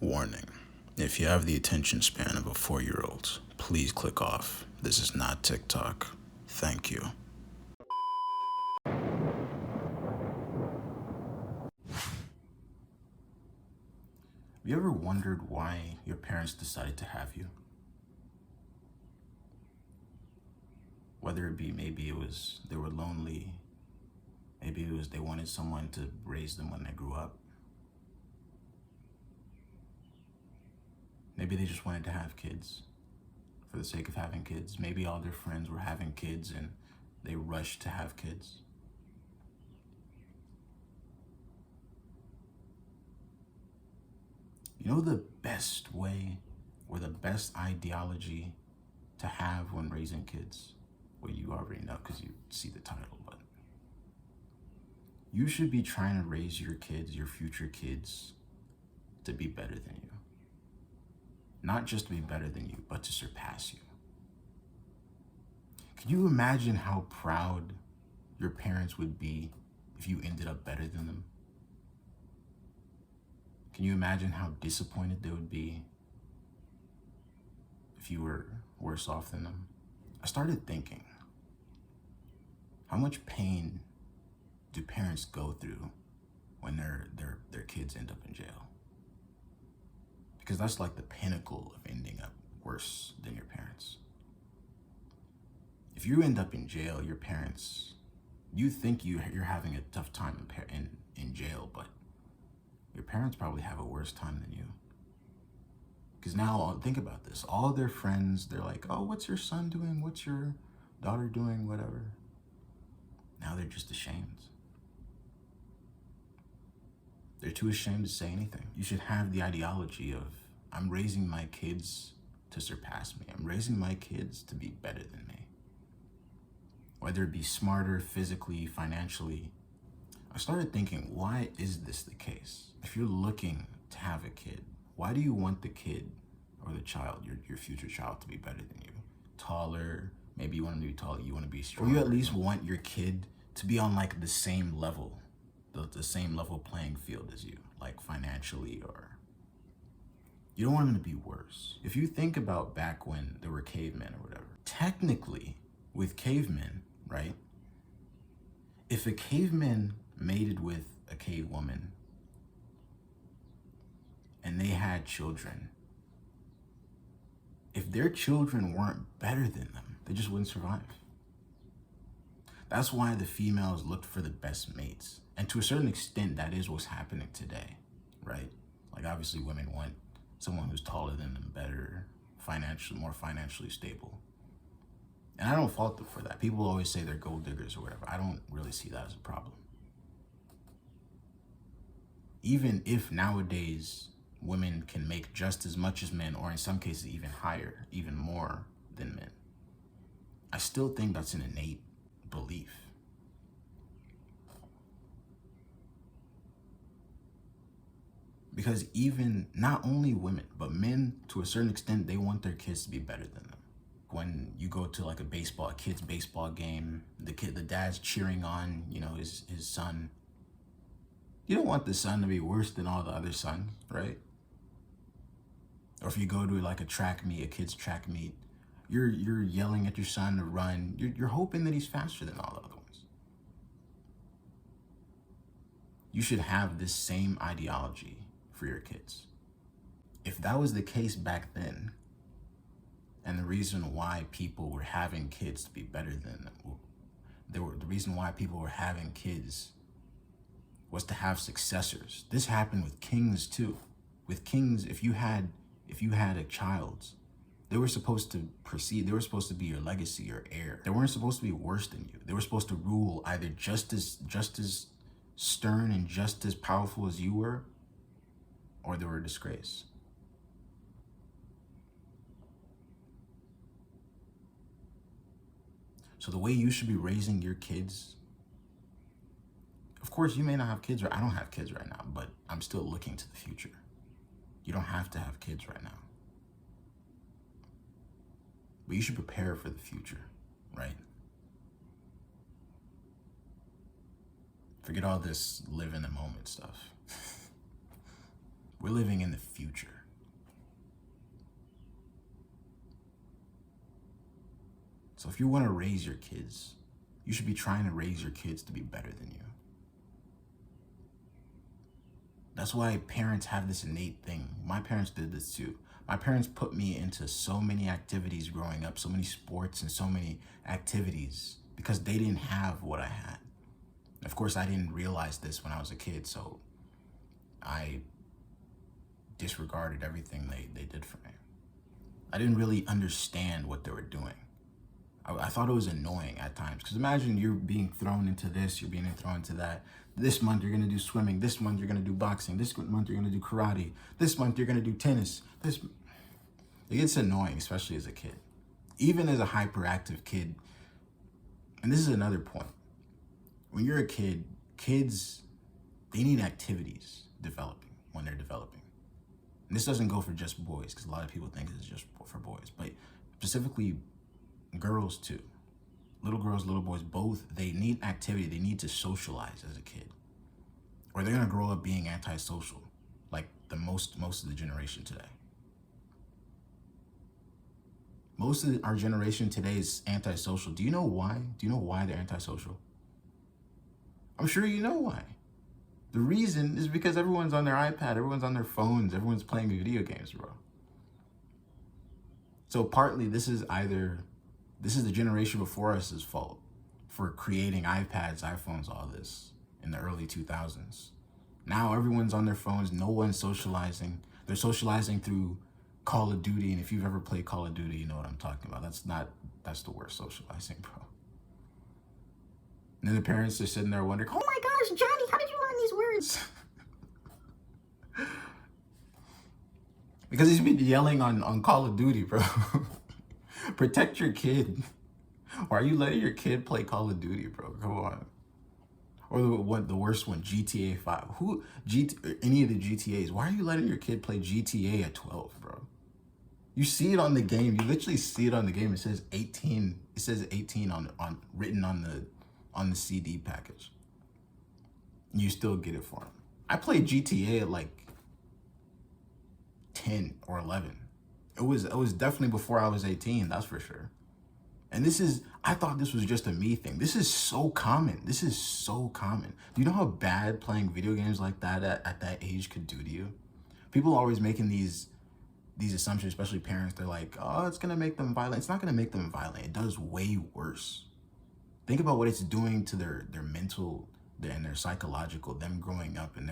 Warning. If you have the attention span of a 4-year-old, please click off. This is not TikTok. Thank you. Have you ever wondered why your parents decided to have you? Whether it be maybe it was they were lonely, maybe it was they wanted someone to raise them when they grew up. Maybe they just wanted to have kids for the sake of having kids. Maybe all their friends were having kids and they rushed to have kids. You know the best way or the best ideology to have when raising kids? Well, you already know because you see the title, but you should be trying to raise your kids, your future kids, to be better than you. Not just to be better than you, but to surpass you. Can you imagine how proud your parents would be if you ended up better than them? Can you imagine how disappointed they would be if you were worse off than them? I started thinking, how much pain do parents go through when their kids end up in jail? Because that's like the pinnacle of ending up worse than your parents. If you end up in jail, your parents, you think you're having a tough time in jail, but your parents probably have a worse time than you. Because now, think about this. All their friends, they're like, oh, what's your son doing? What's your daughter doing? Whatever. Now they're just ashamed. They're too ashamed to say anything. You should have the ideology of, I'm raising my kids to surpass me. I'm raising my kids to be better than me. Whether it be smarter, physically, financially. I started thinking, why is this the case? If you're looking to have a kid, why do you want the kid or the child, your future child, to be better than you? Taller, maybe you want them to be taller, you want to be stronger. Or you at least want your kid to be on like the same level, the same level playing field as you, like financially, or you don't want them to be worse. If you think about back when there were cavemen or whatever, technically with cavemen, right? If a caveman mated with a cave woman and they had children, if their children weren't better than them, they just wouldn't survive. That's why the females looked for the best mates. And to a certain extent, that is what's happening today, right? Like obviously women want someone who's taller than them, better, more financially stable. And I don't fault them for that. People always say they're gold diggers or whatever. I don't really see that as a problem. Even if nowadays women can make just as much as men, or in some cases even higher, even more than men, I still think that's an innate belief. Because even not only women, but men, to a certain extent, they want their kids to be better than them. When you go to like a kid's baseball game, the dad's cheering on, his son. You don't want the son to be worse than all the other sons, right? Or if you go to like a kid's track meet, you're yelling at your son to run. You're hoping that he's faster than all the other ones. You should have this same ideology for your kids. If that was the case back then, and the reason why people were having kids to be better than them, the reason why people were having kids was to have successors. This happened with kings too. With kings, if you had a child, they were supposed to proceed. They were supposed to be your legacy, your heir. They weren't supposed to be worse than you. They were supposed to rule either just as stern and just as powerful as you were, or they were a disgrace. So the way you should be raising your kids, of course, you may not have kids, or I don't have kids right now, but I'm still looking to the future. You don't have to have kids right now. But you should prepare for the future, right? Forget all this live in the moment stuff. We're living in the future. So if you want to raise your kids, you should be trying to raise your kids to be better than you. That's why parents have this innate thing. My parents did this too. My parents put me into so many activities growing up, so many sports and so many activities, because they didn't have what I had. Of course, I didn't realize this when I was a kid, so I disregarded everything they did for me. I didn't really understand what they were doing. I thought it was annoying at times, because imagine you're being thrown into this, you're being thrown into that. This month you're gonna do swimming, this month you're gonna do boxing, this month you're gonna do karate, this month you're gonna do tennis. It gets annoying, especially as a kid. Even as a hyperactive kid, and this is another point. When you're a kid, kids, they need activities developing when they're developing. And this doesn't go for just boys, because a lot of people think it's just for boys, but specifically girls too. Little girls, little boys, both, they need activity. They need to socialize as a kid, or they're gonna grow up being antisocial, like most of the generation today. Most of our generation today is antisocial. Do you know why? Do you know why they're antisocial? I'm sure you know why. The reason is because everyone's on their iPad, everyone's on their phones, everyone's playing video games, bro. So partly this is the generation before us' fault for creating iPads, iPhones, all this in the early 2000s. Now everyone's on their phones, no one's socializing. They're socializing through Call of Duty, and if you've ever played Call of Duty, you know what I'm talking about. That's the worst socializing, bro. And then the parents are sitting there wondering, oh my gosh, Johnny, how did you learn these words? Because he's been yelling on Call of Duty, bro. Protect your kid. Why are you letting your kid play Call of Duty, bro? Come on. Or the worst one, GTA 5. Any of the GTAs. Why are you letting your kid play GTA at 12, bro? You see it on the game. You literally see it on the game. It says 18. It says 18 written on the CD package. You still get it for him. I played GTA at like 10 or 11. It was definitely before I was 18, that's for sure. And I thought this was just a me thing. This is so common. This is so common. Do you know how bad playing video games like that at that age could do to you? People are always making these assumptions, especially parents. They're like, oh, it's gonna make them violent. It's not gonna make them violent. It does way worse. Think about what it's doing to their mental and their psychological, them growing up, and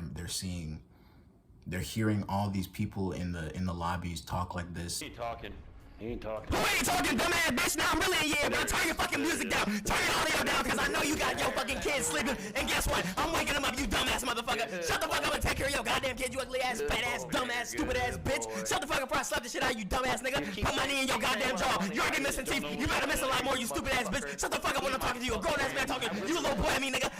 they're hearing all these people in the lobbies talk like this. He ain't talking. You ain't talking, dumbass bitch. Now I'm really in here, bro. Turn your fucking music down. Turn your audio down, because I know you got your fucking kids sleeping. And guess what? I'm waking them up, you dumbass motherfucker. Shut the fuck up and take care of your goddamn kids, you ugly ass, fat ass, dumbass, stupid ass bitch. Shut the fuck up before I slap the shit out of you, dumbass nigga. Put my knee in your goddamn jaw. You already missing teeth. You better miss a lot more, you stupid ass bitch. Shut the fuck up when I'm talking to you. A grown ass man talking. You a little boy to me, nigga.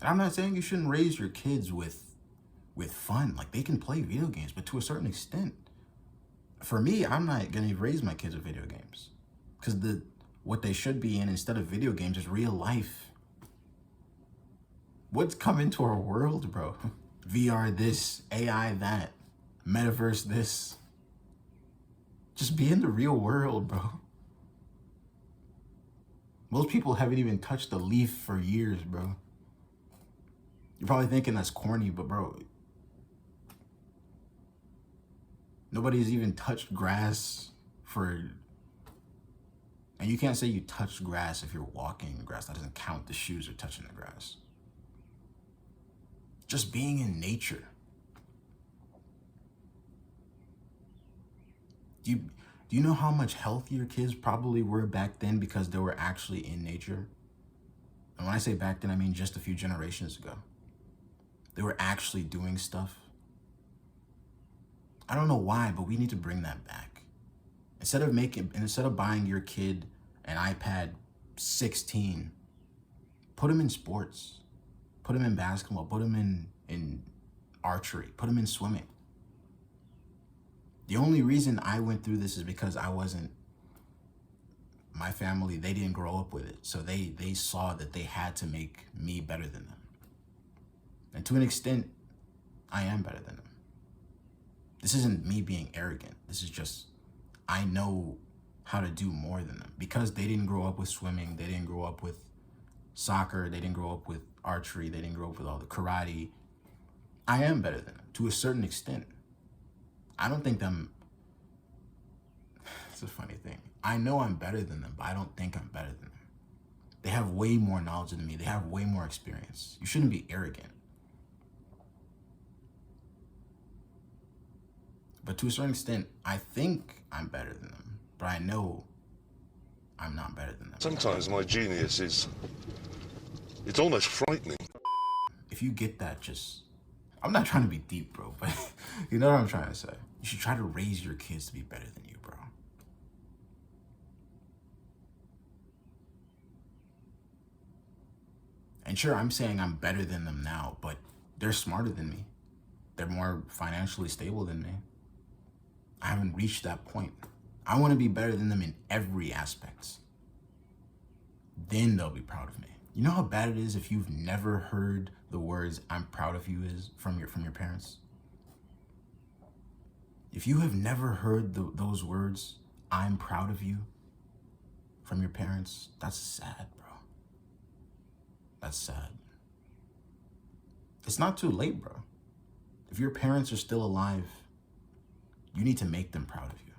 I'm not saying you shouldn't raise your kids with fun. Like, they can play video games, but to a certain extent. For me, I'm not gonna raise my kids with video games, because what they should be in instead of video games is real life. What's coming to our world, bro? VR this, AI that, metaverse this. Just be in the real world, bro. Most people haven't even touched a leaf for years, bro. You're probably thinking that's corny, but bro, nobody's even touched grass and you can't say you touched grass if you're walking in grass. That doesn't count. The shoes are touching the grass. Just being in nature. Do you know how much healthier kids probably were back then because they were actually in nature? And when I say back then, I mean just a few generations ago. They were actually doing stuff. I don't know why, but we need to bring that back. Instead of buying your kid an iPad 16, put him in sports. Put him in basketball. Put him in archery. Put him in swimming. The only reason I went through this is because my family, they didn't grow up with it. So they saw that they had to make me better than them. And to an extent, I am better than them. This isn't me being arrogant. This is just, I know how to do more than them. Because they didn't grow up with swimming, they didn't grow up with soccer, they didn't grow up with archery, they didn't grow up with all the karate. I am better than them to a certain extent. I don't think it's a funny thing. I know I'm better than them, but I don't think I'm better than them. They have way more knowledge than me. They have way more experience. You shouldn't be arrogant. But to a certain extent, I think I'm better than them, but I know I'm not better than them. Sometimes my genius it's almost frightening. If you get that, I'm not trying to be deep, bro, but you know what I'm trying to say. You should try to raise your kids to be better than you, bro. And sure, I'm saying I'm better than them now, but they're smarter than me. They're more financially stable than me. I haven't reached that point. I want to be better than them in every aspect. Then they'll be proud of me. You know how bad it is if you've never heard the words "I'm proud of you" is from your parents? If you have never heard those words, "I'm proud of you," from your parents, that's sad, bro. That's sad. It's not too late, bro. If your parents are still alive, you need to make them proud of you.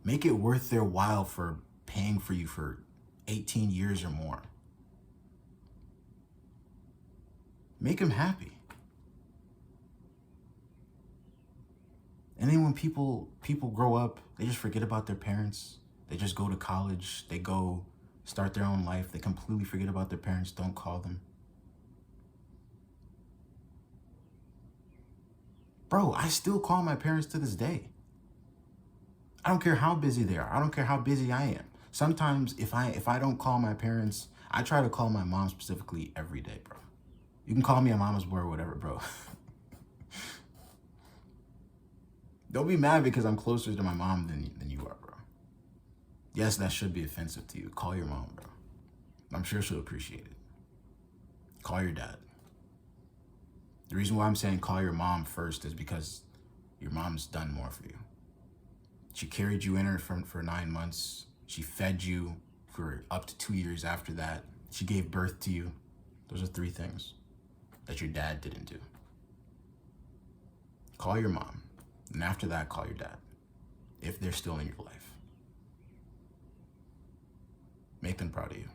Make it worth their while for paying for you for 18 years or more. Make them happy. And then when people grow up, they just forget about their parents. They just go to college. They go start their own life. They completely forget about their parents. Don't call them. Bro, I still call my parents to this day. I don't care how busy they are. I don't care how busy I am. Sometimes if I don't call my parents, I try to call my mom specifically every day, bro. You can call me a mama's boy or whatever, bro. Don't be mad because I'm closer to my mom than you are, bro. Yes, that should be offensive to you. Call your mom, bro. I'm sure she'll appreciate it. Call your dad. The reason why I'm saying call your mom first is because your mom's done more for you. She carried you in her for 9 months. She fed you for up to 2 years after that. She gave birth to you. Those are 3 things that your dad didn't do. Call your mom. And after that, call your dad. If they're still in your life. Make them proud of you.